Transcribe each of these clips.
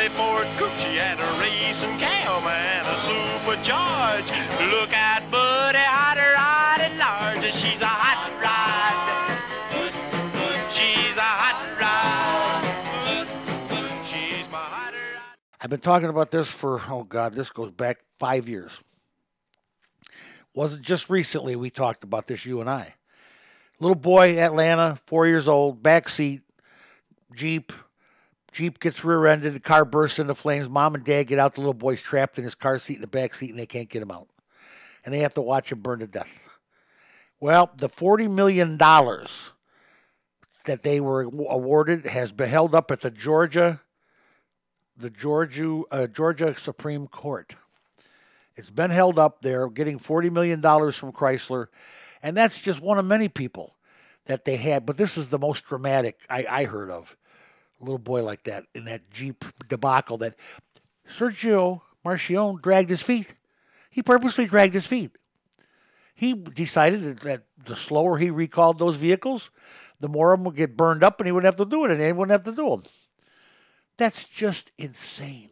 Billy Ford coupe. She had a racing cam and a supercharged. Look at Buddy, hot rod at large. She's a hot rod. She's a hot rod. She's my hot rod. I've been talking about this for, oh God, this goes back 5 years. Wasn't just recently we talked about this, you and I. Little boy, Atlanta, 4 years old, back seat, Jeep. Jeep gets rear-ended, the car bursts into flames. Mom and Dad get out, the little boy's trapped in his car seat in the back seat, and they can't get him out. And they have to watch him burn to death. Well, the $40 million that they were awarded has been held up at the Georgia Supreme Court. It's been held up there, getting $40 million from Chrysler, and that's just one of many people that they had. But this is the most dramatic I heard of. A little boy like that in that Jeep debacle that Sergio Marchionne dragged his feet. He purposely dragged his feet. He decided that the slower he recalled those vehicles, the more of them would get burned up and he wouldn't have to do it, and they wouldn't have to do them. That's just insane.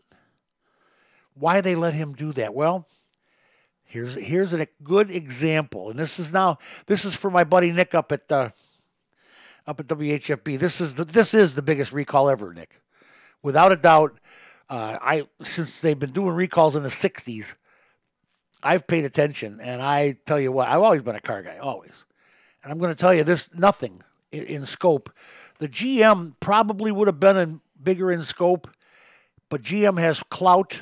Why they let him do that? Well, here's a good example, and this is for my buddy Nick up at WHFB. This is the biggest recall ever, Nick, without a doubt. Since they've been doing recalls in the '60s, I've paid attention, and I tell you what, I've always been a car guy, always, and I'm going to tell you this: nothing in scope. The GM probably would have been bigger in scope, but GM has clout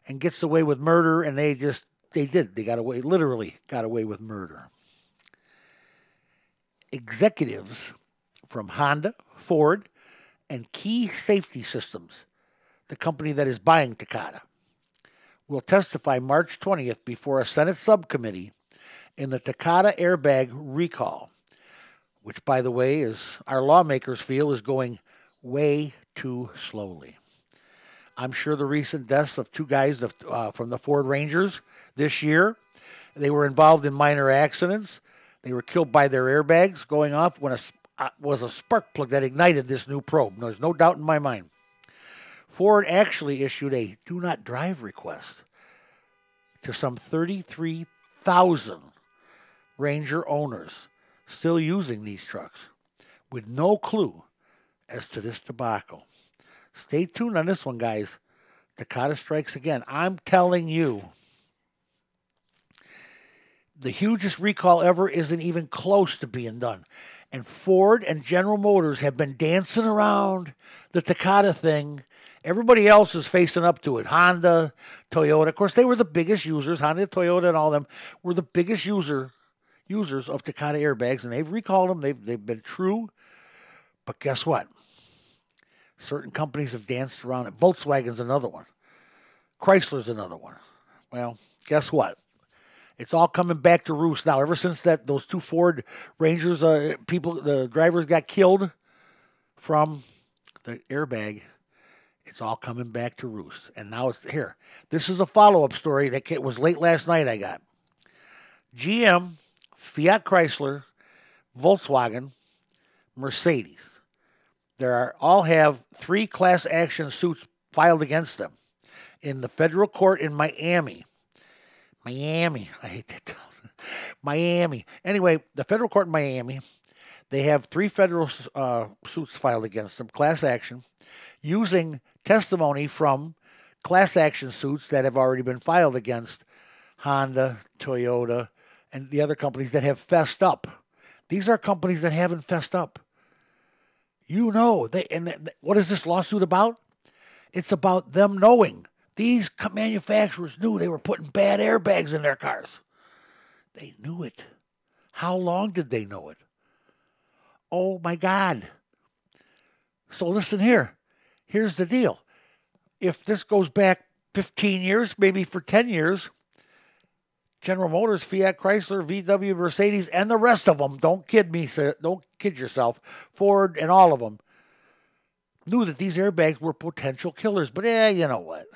and gets away with murder, and they got away, literally got away with murder. Executives from Honda, Ford, and Key Safety Systems, the company that is buying Takata, will testify March 20th before a Senate subcommittee in the Takata airbag recall, which, by the way, is our lawmakers feel is going way too slowly. I'm sure the recent deaths of two guys from the Ford Rangers this year, they were involved in minor accidents. They were killed by their airbags going off when was a spark plug that ignited this new probe. There's no doubt in my mind. Ford actually issued a do not drive request to some 33,000 Ranger owners still using these trucks with no clue as to this debacle. Stay tuned on this one, guys. Takata strikes again. I'm telling you, the hugest recall ever isn't even close to being done. And Ford and General Motors have been dancing around the Takata thing. Everybody else is facing up to it. Honda, Toyota. Of course, they were the biggest users. Honda, Toyota, and all of them were the biggest users of Takata airbags, and they've recalled them. They've been true. But guess what? Certain companies have danced around it. Volkswagen's another one. Chrysler's another one. Well, guess what? It's all coming back to roost now. Ever since those two Ford Rangers, the drivers got killed from the airbag, it's all coming back to roost. And now it's here. This is a follow-up story that was late last night I got. GM, Fiat Chrysler, Volkswagen, Mercedes. All have 3 class action suits filed against them in the federal court in Miami. I hate that. Miami. Anyway, the federal court in Miami, they have 3 federal suits filed against them, class action, using testimony from class action suits that have already been filed against Honda, Toyota, and the other companies that have fessed up. These are companies that haven't fessed up. You know, what is this lawsuit about? It's about them knowing. These manufacturers knew they were putting bad airbags in their cars. They knew it. How long did they know it? Oh, my God. So listen here. Here's the deal. If this goes back 15 years, maybe for 10 years, General Motors, Fiat Chrysler, VW, Mercedes, and the rest of them, don't kid me, don't kid yourself, Ford and all of them, knew that these airbags were potential killers. But you know what?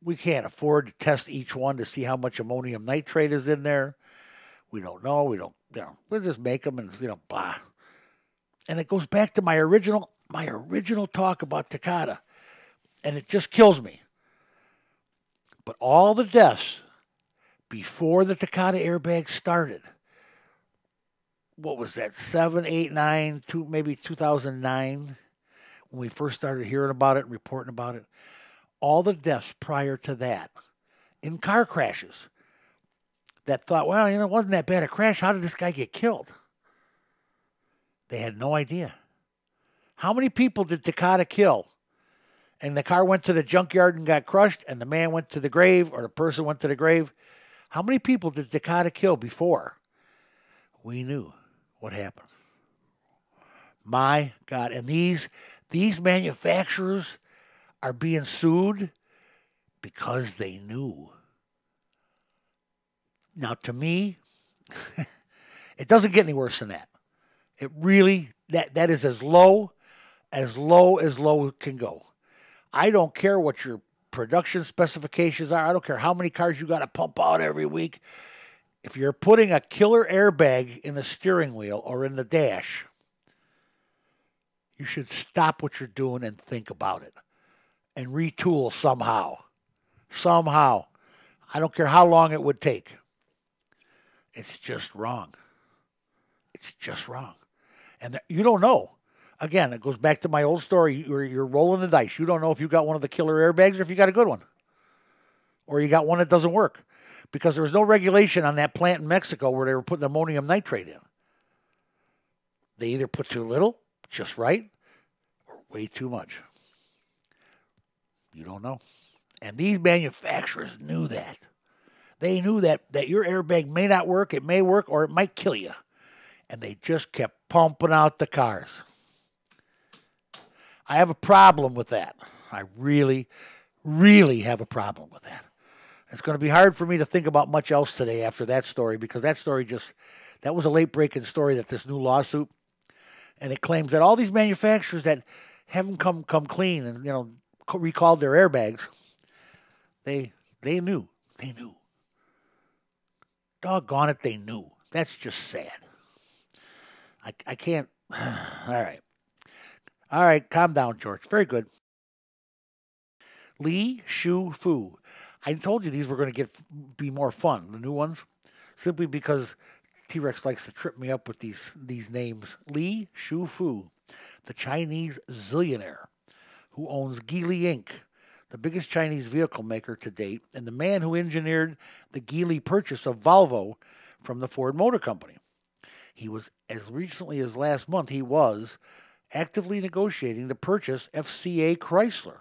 We can't afford to test each one to see how much ammonium nitrate is in there. We don't know. We'll just make them and, blah. And it goes back to my original talk about Takata. And it just kills me. But all the deaths before the Takata airbag started, what was that, 7, 8, 9, maybe 2009, when we first started hearing about it and reporting about it, all the deaths prior to that in car crashes that thought, well, it wasn't that bad a crash. How did this guy get killed? They had no idea. How many people did Takata kill? And the car went to the junkyard and got crushed, and the man went to the grave, or the person went to the grave. How many people did Takata kill before we knew what happened? My God. And these manufacturers are being sued because they knew. Now, to me, it doesn't get any worse than that. It really, that is as low as low can go. I don't care what your production specifications are. I don't care how many cars you got to pump out every week. If you're putting a killer airbag in the steering wheel or in the dash, you should stop what you're doing and think about it and retool somehow. Somehow. I don't care how long it would take. It's just wrong. It's just wrong. And you don't know. Again, it goes back to my old story where you're rolling the dice. You don't know if you got one of the killer airbags or if you got a good one. Or you got one that doesn't work. Because there was no regulation on that plant in Mexico where they were putting ammonium nitrate in. They either put too little, just right, or way too much. You don't know. And these manufacturers knew that. They knew that your airbag may not work, it may work, or it might kill you. And they just kept pumping out the cars. I have a problem with that. I really, really have a problem with that. It's going to be hard for me to think about much else today after that story, because that story that was a late-breaking story, that this new lawsuit, and it claims that all these manufacturers that haven't come clean and, recalled their airbags, they knew. They knew. Doggone it, they knew. That's just sad. I can't. All right, calm down, George. Very good. Li Shu Fu. I told you these were going to be more fun, the new ones, simply because T-Rex likes to trip me up with these names. Li Shu Fu, the Chinese zillionaire who owns Geely Inc., the biggest Chinese vehicle maker to date, and the man who engineered the Geely purchase of Volvo from the Ford Motor Company. He was, as recently as last month, he was actively negotiating to purchase FCA Chrysler.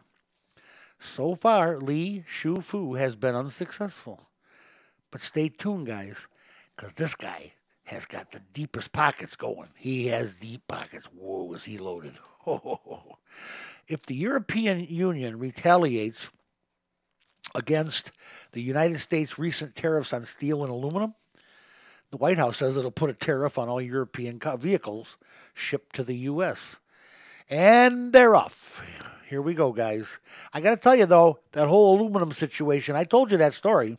So far, Li Shu Fu has been unsuccessful. But stay tuned, guys, because this guy has got the deepest pockets going. He has deep pockets. Whoa, is he loaded. If the European Union retaliates against the United States' recent tariffs on steel and aluminum, the White House says it'll put a tariff on all European vehicles shipped to the U.S. And they're off. Here we go, guys. I got to tell you, though, that whole aluminum situation, I told you that story.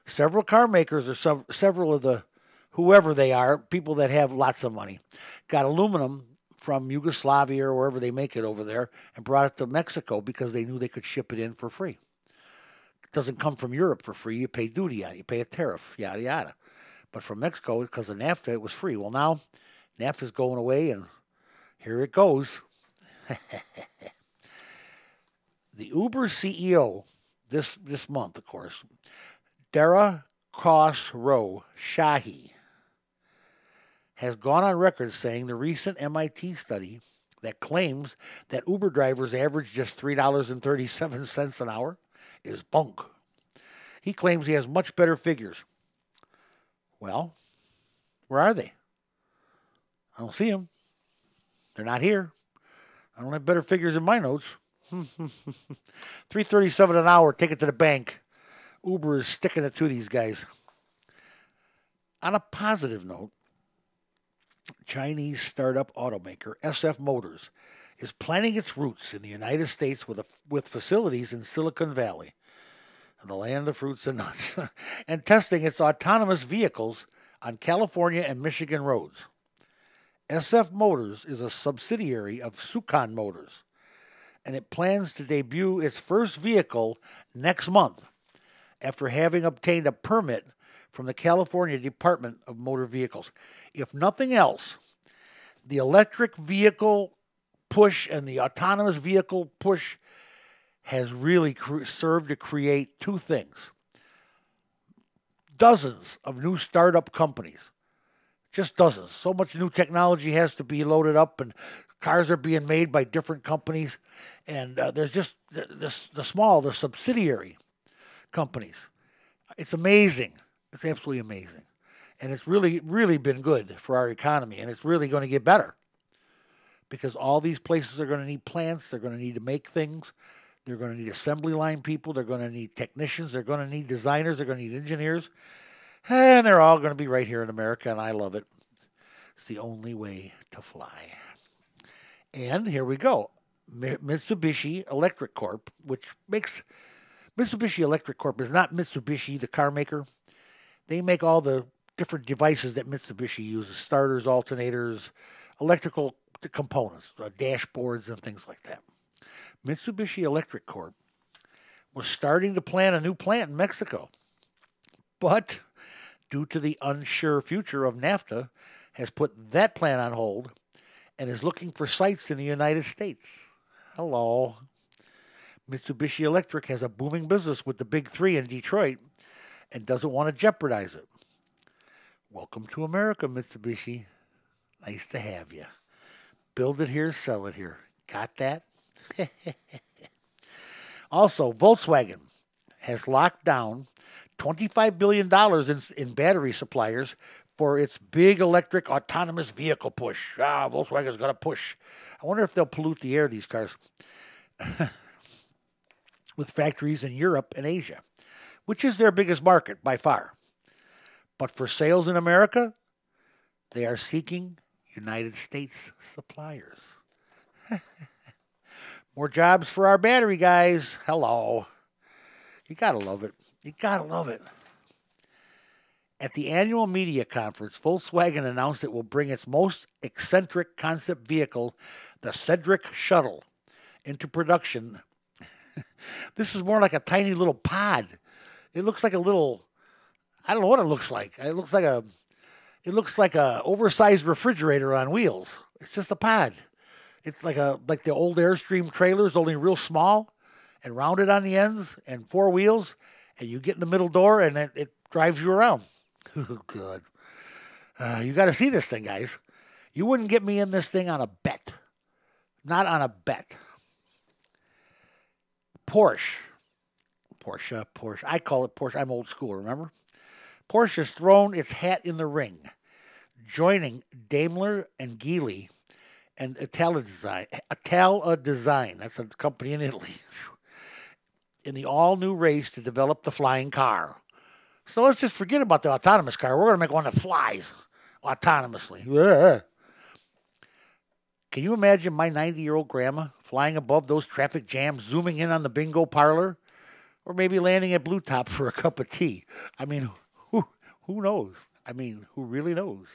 Several car makers or several of the, whoever they are, people that have lots of money, got aluminum from Yugoslavia or wherever they make it over there and brought it to Mexico because they knew they could ship it in for free. It doesn't come from Europe for free. You pay duty on it. You pay a tariff, yada, yada. But from Mexico, because of NAFTA, it was free. Well, now NAFTA's going away, and here it goes. The Uber CEO this month, of course, Dara Khosrow Shahi, has gone on record saying the recent MIT study that claims that Uber drivers average just $3.37 an hour is bunk. He claims he has much better figures. Well, where are they? I don't see them. They're not here. I don't have better figures in my notes. $3.37 an hour, take it to the bank. Uber is sticking it to these guys. On a positive note, Chinese startup automaker SF Motors is planting its roots in the United States with facilities in Silicon Valley, the land of fruits and nuts, and testing its autonomous vehicles on California and Michigan roads. SF Motors is a subsidiary of Sukan Motors, and it plans to debut its first vehicle next month after having obtained a permit from the California Department of Motor Vehicles. If nothing else, the electric vehicle push and the autonomous vehicle push has really served to create two things. Dozens of new startup companies. Just dozens. So much new technology has to be loaded up, and cars are being made by different companies. And there's just the subsidiary companies. It's amazing. It's absolutely amazing. And it's really, really been good for our economy. And it's really going to get better. Because all these places are going to need plants. They're going to need to make things. They're going to need assembly line people. They're going to need technicians. They're going to need designers. They're going to need engineers. And they're all going to be right here in America, and I love it. It's the only way to fly. And here we go. Mitsubishi Electric Corp, which makes... Mitsubishi Electric Corp is not Mitsubishi, the car maker. They make all the different devices that Mitsubishi uses. Starters, alternators, electrical components, dashboards, and things like that. Mitsubishi Electric Corp was starting to plan a new plant in Mexico. But due to the unsure future of NAFTA, has put that plan on hold and is looking for sites in the United States. Hello. Mitsubishi Electric has a booming business with the big three in Detroit and doesn't want to jeopardize it. Welcome to America, Mitsubishi. Nice to have you. Build it here, sell it here. Got that? Also, Volkswagen has locked down $25 billion in battery suppliers for its big electric autonomous vehicle push. Volkswagen's got to push. I wonder if they'll pollute the air, these cars, with factories in Europe and Asia, which is their biggest market by far. But for sales in America, they are seeking United States suppliers. More jobs for our battery guys. Hello. You got to love it. You got to love it. At the annual media conference, Volkswagen announced it will bring its most eccentric concept vehicle, the Cedric Shuttle, into production. This is more like a tiny little pod. It looks like a little, I don't know what it looks like. It looks like a oversized refrigerator on wheels. It's just a pod. It's like the old Airstream trailers, only real small and rounded on the ends and four wheels. And you get in the middle door and it drives you around. Oh, God. You got to see this thing, guys. You wouldn't get me in this thing on a bet. Not on a bet. Porsche. I call it Porsche. I'm old school, remember? Porsche has thrown its hat in the ring, joining Daimler and Geely and Itala Design, that's a company in Italy, in the all-new race to develop the flying car. So let's just forget about the autonomous car. We're going to make one that flies autonomously. Ugh. Can you imagine my 90-year-old grandma flying above those traffic jams, zooming in on the bingo parlor, or maybe landing at Blue Top for a cup of tea? I mean, who knows? I mean, who really knows?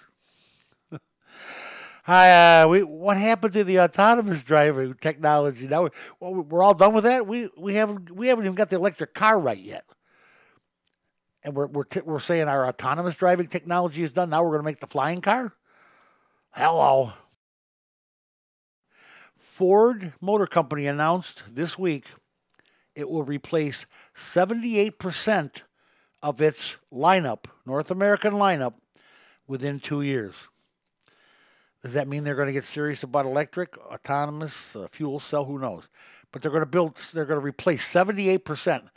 What happened to the autonomous driving technology? Now we're all done with that. We haven't even got the electric car right yet, and we're saying our autonomous driving technology is done. Now we're going to make the flying car. Hello. Ford Motor Company announced this week it will replace 78% of its lineup, North American lineup, within 2 years. Does that mean they're going to get serious about electric, autonomous, fuel cell? Who knows? But they're going to replace 78%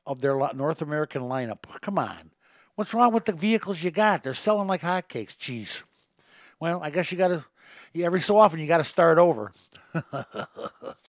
of their North American lineup. Come on. What's wrong with the vehicles you got? They're selling like hotcakes. Jeez. Well, I guess every so often you got to start over.